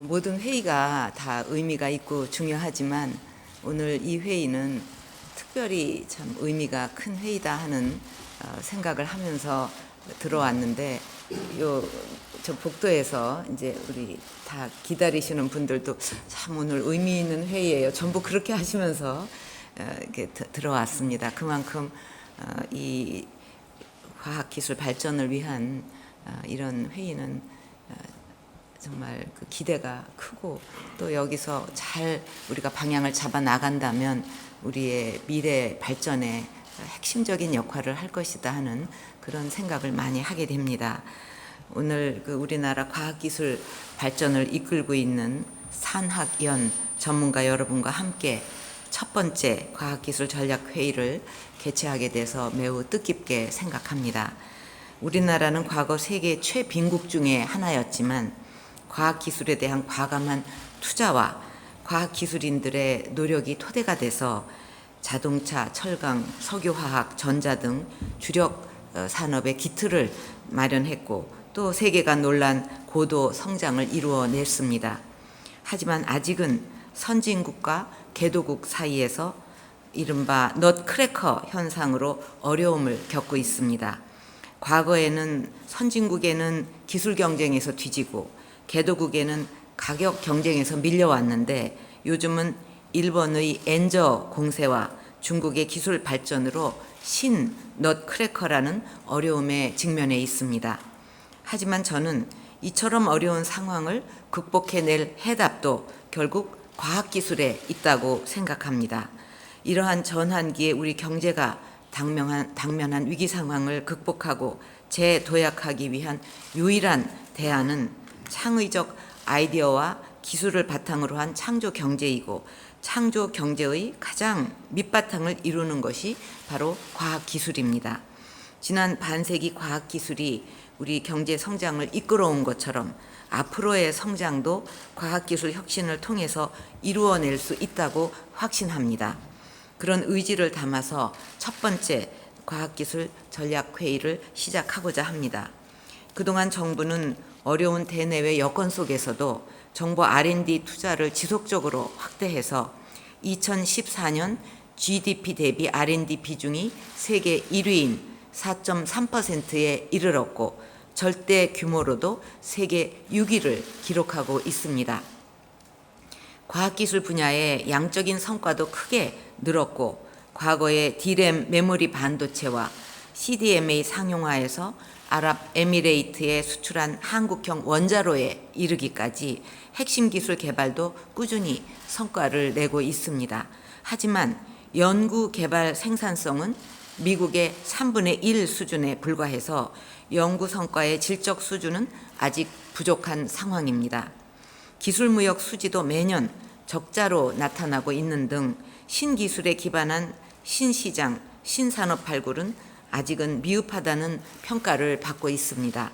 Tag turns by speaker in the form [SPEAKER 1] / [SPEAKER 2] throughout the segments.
[SPEAKER 1] 모든 회의가 다 의미가 있고 중요하지만 오늘 이 회의는 특별히 참 의미가 큰 회의다 하는 생각을 하면서 들어왔는데 저 복도에서 이제 우리 다 기다리시는 분들도 참 오늘 의미 있는 회의예요. 전부 그렇게 하시면서 이렇게 들어왔습니다. 그만큼 이 과학기술 발전을 위한 이런 회의는 정말 그 기대가 크고 또 여기서 잘 우리가 방향을 잡아 나간다면 우리의 미래 발전에 핵심적인 역할을 할 것이다 하는 그런 생각을 많이 하게 됩니다. 오늘 그 우리나라 과학기술 발전을 이끌고 있는 산학연 전문가 여러분과 함께 첫 번째 과학기술 전략회의를 개최하게 돼서 매우 뜻깊게 생각합니다. 우리나라는 과거 세계 최빈국 중에 하나였지만 과학기술에 대한 과감한 투자와 과학기술인들의 노력이 토대가 돼서 자동차, 철강, 석유화학, 전자 등 주력 산업의 기틀을 마련했고 또 세계가 놀란 고도 성장을 이루어냈습니다. 하지만 아직은 선진국과 개도국 사이에서 이른바 넛크래커 현상으로 어려움을 겪고 있습니다. 과거에는 선진국에는 기술 경쟁에서 뒤지고 개도국에는 가격 경쟁에서 밀려왔는데 요즘은 일본의 엔저 공세와 중국의 기술 발전으로 신 넛크래커라는 어려움에 직면해 있습니다. 하지만 저는 이처럼 어려운 상황을 극복해낼 해답도 결국 과학기술에 있다고 생각합니다. 이러한 전환기에 우리 경제가 당면한 위기 상황을 극복하고 재도약하기 위한 유일한 대안은 창의적 아이디어와 기술을 바탕으로 한 창조 경제이고 창조 경제의 가장 밑바탕을 이루는 것이 바로 과학기술입니다. 지난 반세기 과학기술이 우리 경제 성장을 이끌어온 것처럼 앞으로의 성장도 과학기술 혁신을 통해서 이루어낼 수 있다고 확신합니다. 그런 의지를 담아서 첫 번째 과학기술 전략회의를 시작하고자 합니다. 그동안 정부는 어려운 대내외 여건 속에서도 정부 R&D 투자를 지속적으로 확대해서 2014년 GDP 대비 R&D 비중이 세계 1위인 4.3%에 이르렀고 절대 규모로도 세계 6위를 기록하고 있습니다. 과학기술 분야의 양적인 성과도 크게 늘었고 과거의 D램 메모리 반도체와 CDMA 상용화에서 아랍에미레이트에 수출한 한국형 원자로에 이르기까지 핵심 기술 개발도 꾸준히 성과를 내고 있습니다. 하지만 연구 개발 생산성은 미국의 3분의 1 수준에 불과해서 연구 성과의 질적 수준은 아직 부족한 상황입니다. 기술무역 수지도 매년 적자로 나타나고 있는 등 신기술에 기반한 신시장, 신산업 발굴은 아직은 미흡하다는 평가를 받고 있습니다.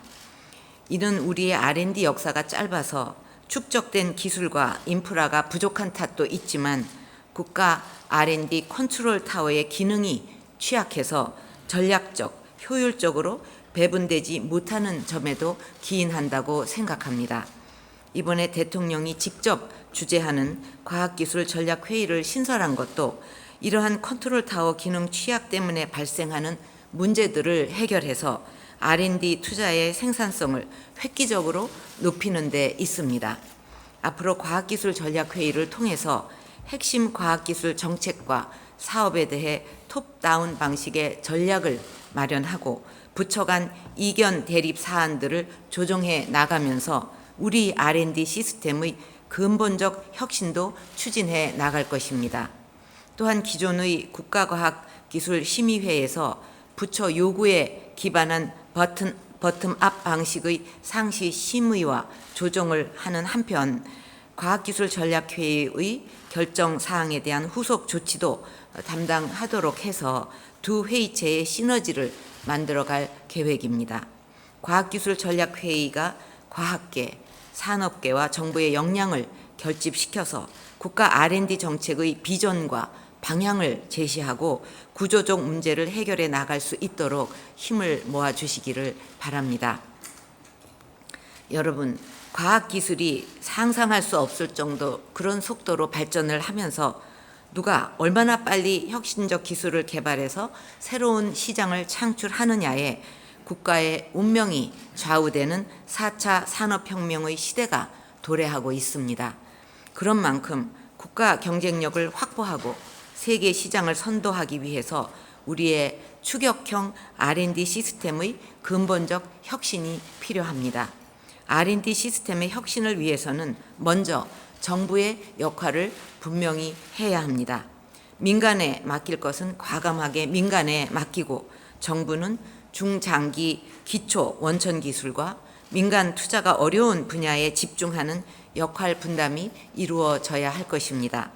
[SPEAKER 1] 이는 우리의 R&D 역사가 짧아서 축적된 기술과 인프라가 부족한 탓도 있지만 국가 R&D 컨트롤 타워의 기능이 취약해서 전략적, 효율적으로 배분되지 못하는 점에도 기인한다고 생각합니다. 이번에 대통령이 직접 주재하는 과학기술 전략회의를 신설한 것도 이러한 컨트롤 타워 기능 취약 때문에 발생하는 문제들을 해결해서 R&D 투자의 생산성을 획기적으로 높이는 데 있습니다. 앞으로 과학기술 전략회의를 통해서 핵심 과학기술 정책과 사업에 대해 톱다운 방식의 전략을 마련하고 부처 간 이견 대립 사안들을 조정해 나가면서 우리 R&D 시스템의 근본적 혁신도 추진해 나갈 것입니다. 또한 기존의 국가과학기술심의회에서 부처 요구에 기반한 버텀업 방식의 상시 심의와 조정을 하는 한편 과학기술전략회의의 결정 사항에 대한 후속 조치도 담당하도록 해서 두 회의체의 시너지를 만들어갈 계획입니다. 과학기술전략회의가 과학계, 산업계와 정부의 역량을 결집시켜서 국가 R&D 정책의 비전과 방향을 제시하고 구조적 문제를 해결해 나갈 수 있도록 힘을 모아주시기를 바랍니다. 여러분, 과학기술이 상상할 수 없을 정도 그런 속도로 발전을 하면서 누가 얼마나 빨리 혁신적 기술을 개발해서 새로운 시장을 창출하느냐에 국가의 운명이 좌우되는 4차 산업혁명의 시대가 도래하고 있습니다. 그런 만큼 국가 경쟁력을 확보하고 세계 시장을 선도하기 위해서 우리의 추격형 R&D 시스템의 근본적 혁신이 필요합니다. R&D 시스템의 혁신을 위해서는 먼저 정부의 역할을 분명히 해야 합니다. 민간에 맡길 것은 과감하게 민간에 맡기고 정부는 중장기 기초 원천 기술과 민간 투자가 어려운 분야에 집중하는 역할 분담이 이루어져야 할 것입니다.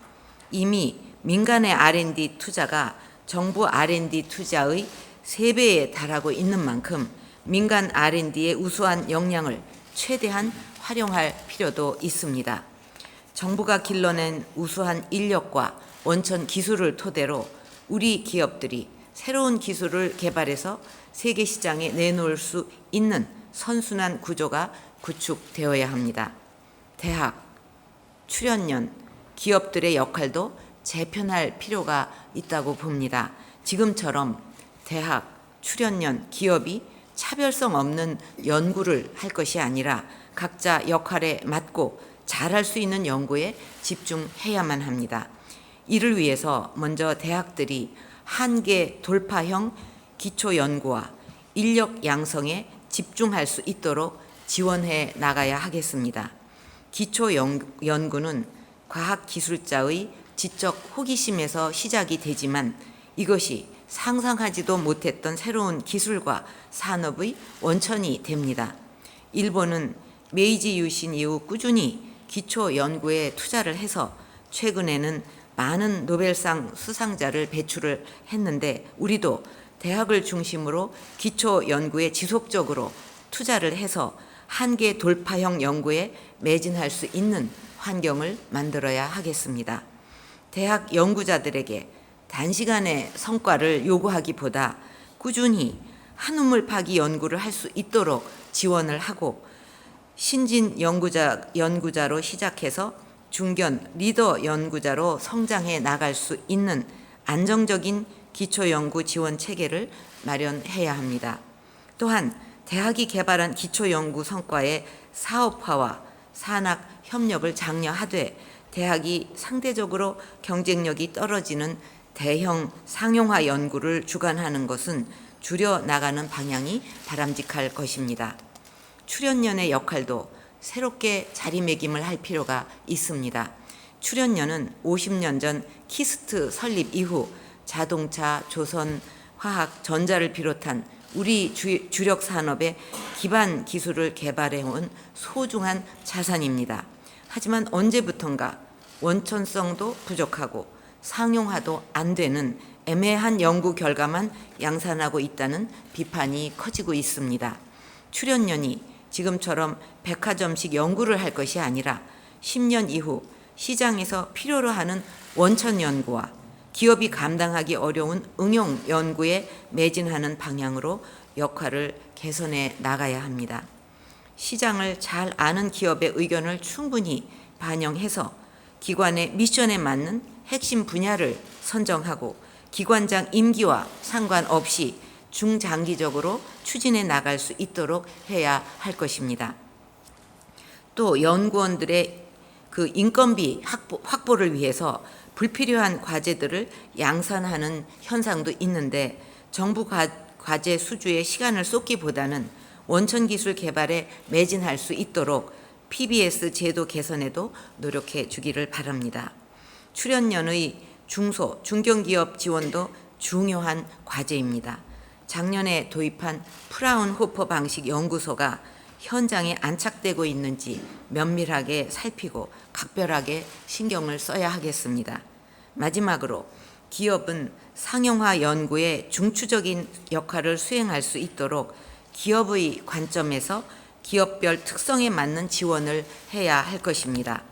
[SPEAKER 1] 이미 민간의 R&D 투자가 정부 R&D 투자의 3배에 달하고 있는 만큼 민간 R&D의 우수한 역량을 최대한 활용할 필요도 있습니다. 정부가 길러낸 우수한 인력과 원천 기술을 토대로 우리 기업들이 새로운 기술을 개발해서 세계 시장에 내놓을 수 있는 선순환 구조가 구축되어야 합니다. 대학, 출연연, 기업들의 역할도 재편할 필요가 있다고 봅니다. 지금처럼 대학, 출연연, 기업이 차별성 없는 연구를 할 것이 아니라 각자 역할에 맞고 잘할 수 있는 연구에 집중해야만 합니다. 이를 위해서 먼저 대학들이 한계 돌파형 기초 연구와 인력 양성에 집중할 수 있도록 지원해 나가야 하겠습니다. 기초 연구는 과학기술자의 지적 호기심에서 시작이 되지만 이것이 상상하지도 못했던 새로운 기술과 산업의 원천이 됩니다. 일본은 메이지 유신 이후 꾸준히 기초 연구에 투자를 해서 최근에는 많은 노벨상 수상자를 배출을 했는데 우리도 대학을 중심으로 기초 연구에 지속적으로 투자를 해서 한계 돌파형 연구에 매진할 수 있는 환경을 만들어야 하겠습니다. 대학 연구자들에게 단시간에 성과를 요구하기보다 꾸준히 한우물 파기 연구를 할 수 있도록 지원을 하고 신진 연구자로 시작해서 중견 리더 연구자로 성장해 나갈 수 있는 안정적인 기초연구 지원 체계를 마련해야 합니다. 또한 대학이 개발한 기초연구 성과의 사업화와 산학 협력을 장려하되 대학이 상대적으로 경쟁력이 떨어지는 대형 상용화 연구를 주관하는 것은 줄여나가는 방향이 바람직할 것입니다. 출연연의 역할도 새롭게 자리매김을 할 필요가 있습니다. 출연연은 50년 전 키스트 설립 이후 자동차, 조선, 화학, 전자를 비롯한 우리 주력 산업의 기반 기술을 개발해온 소중한 자산입니다. 하지만 언제부턴가 원천성도 부족하고 상용화도 안 되는 애매한 연구 결과만 양산하고 있다는 비판이 커지고 있습니다. 출연연이 지금처럼 백화점식 연구를 할 것이 아니라 10년 이후 시장에서 필요로 하는 원천 연구와 기업이 감당하기 어려운 응용 연구에 매진하는 방향으로 역할을 개선해 나가야 합니다. 시장을 잘 아는 기업의 의견을 충분히 반영해서 기관의 미션에 맞는 핵심 분야를 선정하고 기관장 임기와 상관없이 중장기적으로 추진해 나갈 수 있도록 해야 할 것입니다. 또 연구원들의 그 인건비 확보를 위해서 불필요한 과제들을 양산하는 현상도 있는데 정부 과제 수주에 시간을 쏟기보다는 원천 기술 개발에 매진할 수 있도록 PBS 제도 개선에도 노력해 주기를 바랍니다. 출연연의 중소, 중견기업 지원도 중요한 과제입니다. 작년에 도입한 프라운호퍼 방식 연구소가 현장에 안착되고 있는지 면밀하게 살피고 각별하게 신경을 써야 하겠습니다. 마지막으로 기업은 상용화 연구에 중추적인 역할을 수행할 수 있도록 기업의 관점에서 기업별 특성에 맞는 지원을 해야 할 것입니다.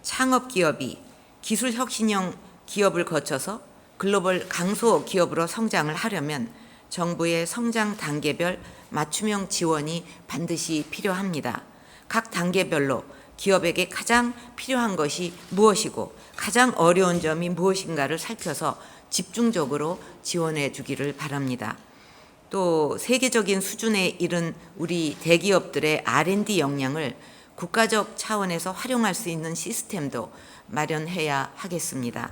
[SPEAKER 1] 창업기업이 기술혁신형 기업을 거쳐서 글로벌 강소 기업으로 성장을 하려면 정부의 성장 단계별 맞춤형 지원이 반드시 필요합니다. 각 단계별로 기업에게 가장 필요한 것이 무엇이고 가장 어려운 점이 무엇인가를 살펴서 집중적으로 지원해 주기를 바랍니다. 또 세계적인 수준에 이른 우리 대기업들의 R&D 역량을 국가적 차원에서 활용할 수 있는 시스템도 마련해야 하겠습니다.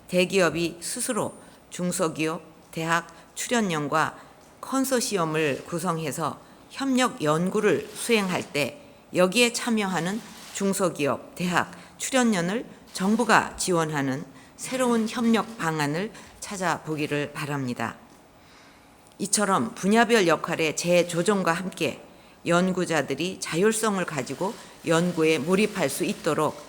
[SPEAKER 1] 대기업이 스스로 중소기업, 대학, 출연연과 컨소시엄을 구성해서 협력 연구를 수행할 때 여기에 참여하는 중소기업, 대학, 출연연을 정부가 지원하는 새로운 협력 방안을 찾아보기를 바랍니다. 이처럼 분야별 역할의 재조정과 함께 연구자들이 자율성을 가지고 연구에 몰입할 수 있도록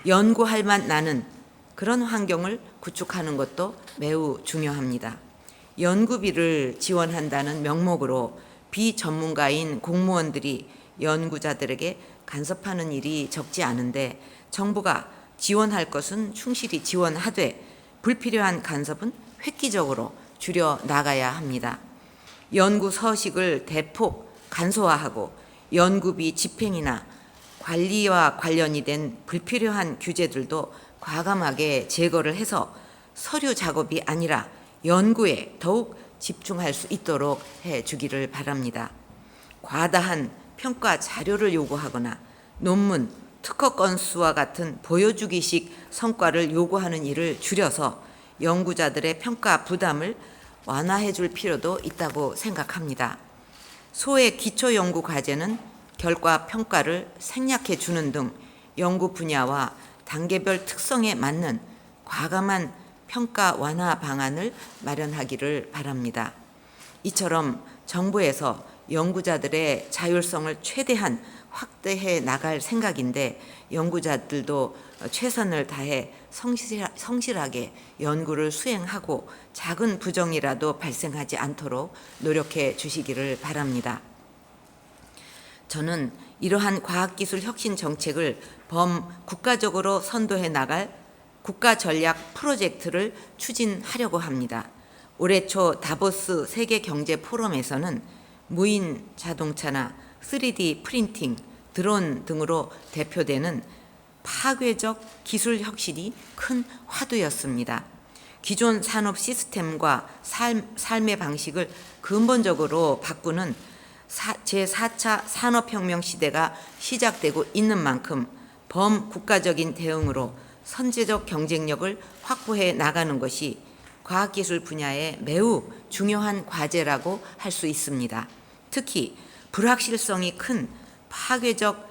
[SPEAKER 1] 연구할 맛 나는 그런 환경을 구축하는 것도 매우 중요합니다. 연구비를 지원한다는 명목으로 비전문가인 공무원들이 연구자들에게 간섭하는 일이 적지 않은데 정부가 지원할 것은 충실히 지원하되 불필요한 간섭은 획기적으로 줄여 나가야 합니다. 연구 서식을 대폭 간소화하고 연구비 집행이나 관리와 관련이 된 불필요한 규제들도 과감하게 제거를 해서 서류 작업이 아니라 연구에 더욱 집중할 수 있도록 해 주기를 바랍니다. 과다한 평가 자료를 요구하거나 논문, 특허 건수와 같은 보여주기식 성과를 요구하는 일을 줄여서 연구자들의 평가 부담을 완화해 줄 필요도 있다고 생각합니다. 소의 기초 연구 과제는 결과 평가를 생략해 주는 등 연구 분야와 단계별 특성에 맞는 과감한 평가 완화 방안을 마련하기를 바랍니다. 이처럼 정부에서 연구자들의 자율성을 최대한 확대해 나갈 생각인데 연구자들도 최선을 다해 성실하게 연구를 수행하고 작은 부정이라도 발생하지 않도록 노력해 주시기를 바랍니다. 저는 이러한 과학기술 혁신 정책을 범국가적으로 선도해 나갈 국가전략 프로젝트를 추진하려고 합니다. 올해 초 다보스 세계경제포럼에서는 무인 자동차나 3D 프린팅, 드론 등으로 대표되는 파괴적 기술 혁신이 큰 화두였습니다. 기존 산업 시스템과 삶의 방식을 근본적으로 바꾸는 제4차 산업혁명 시대가 시작되고 있는 만큼 범국가적인 대응으로 선제적 경쟁력을 확보해 나가는 것이 과학기술 분야의 매우 중요한 과제라고 할 수 있습니다. 특히 불확실성이 큰 파괴적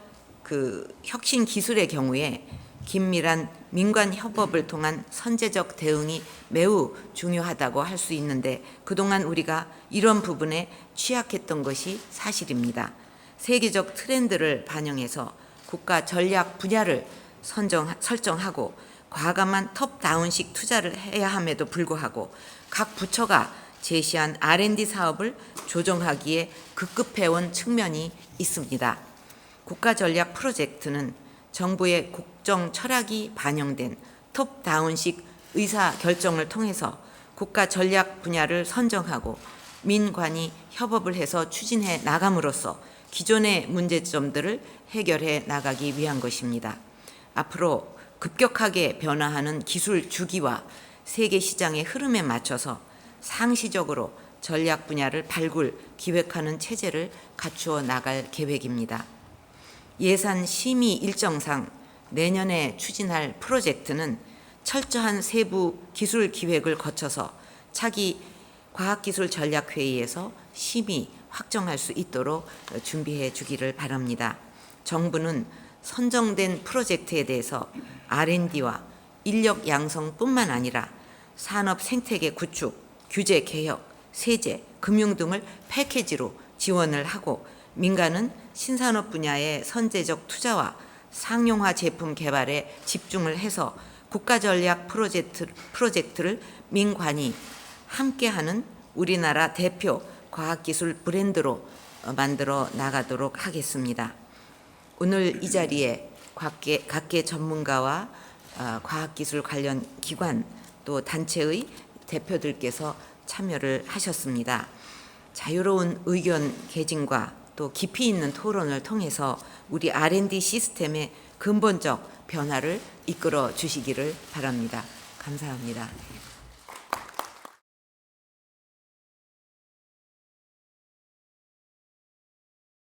[SPEAKER 1] 혁신 기술의 경우에 긴밀한 민관 협업을 통한 선제적 대응이 매우 중요하다고 할 수 있는데 그동안 우리가 이런 부분에 취약했던 것이 사실입니다. 세계적 트렌드를 반영해서 국가 전략 분야를 설정하고 과감한 톱다운식 투자를 해야 함에도 불구하고 각 부처가 제시한 R&D 사업을 조정하기에 급급해온 측면이 있습니다. 국가전략 프로젝트는 정부의 국정 철학이 반영된 톱다운식 의사결정을 통해서 국가전략 분야를 선정하고 민관이 협업을 해서 추진해 나감으로써 기존의 문제점들을 해결해 나가기 위한 것입니다. 앞으로 급격하게 변화하는 기술 주기와 세계 시장의 흐름에 맞춰서 상시적으로 전략 분야를 발굴, 기획하는 체제를 갖추어 나갈 계획입니다. 예산 심의 일정상 내년에 추진할 프로젝트는 철저한 세부 기술 기획을 거쳐서 차기 과학기술전략회의에서 심의, 확정할 수 있도록 준비해 주기를 바랍니다. 정부는 선정된 프로젝트에 대해서 R&D와 인력 양성뿐만 아니라 산업 생태계 구축, 규제 개혁, 세제, 금융 등을 패키지로 지원을 하고 민간은 신산업 분야의 선제적 투자와 상용화 제품 개발에 집중을 해서 국가전략 프로젝트를 민관이 함께하는 우리나라 대표 과학기술 브랜드로 만들어 나가도록 하겠습니다. 오늘 이 자리에 각계 전문가와 과학기술 관련 기관 또 단체의 대표들께서 참여를 하셨습니다. 자유로운 의견 개진과 또 깊이 있는 토론을 통해서 우리 R&D 시스템의 근본적 변화를 이끌어 주시기를 바랍니다. 감사합니다.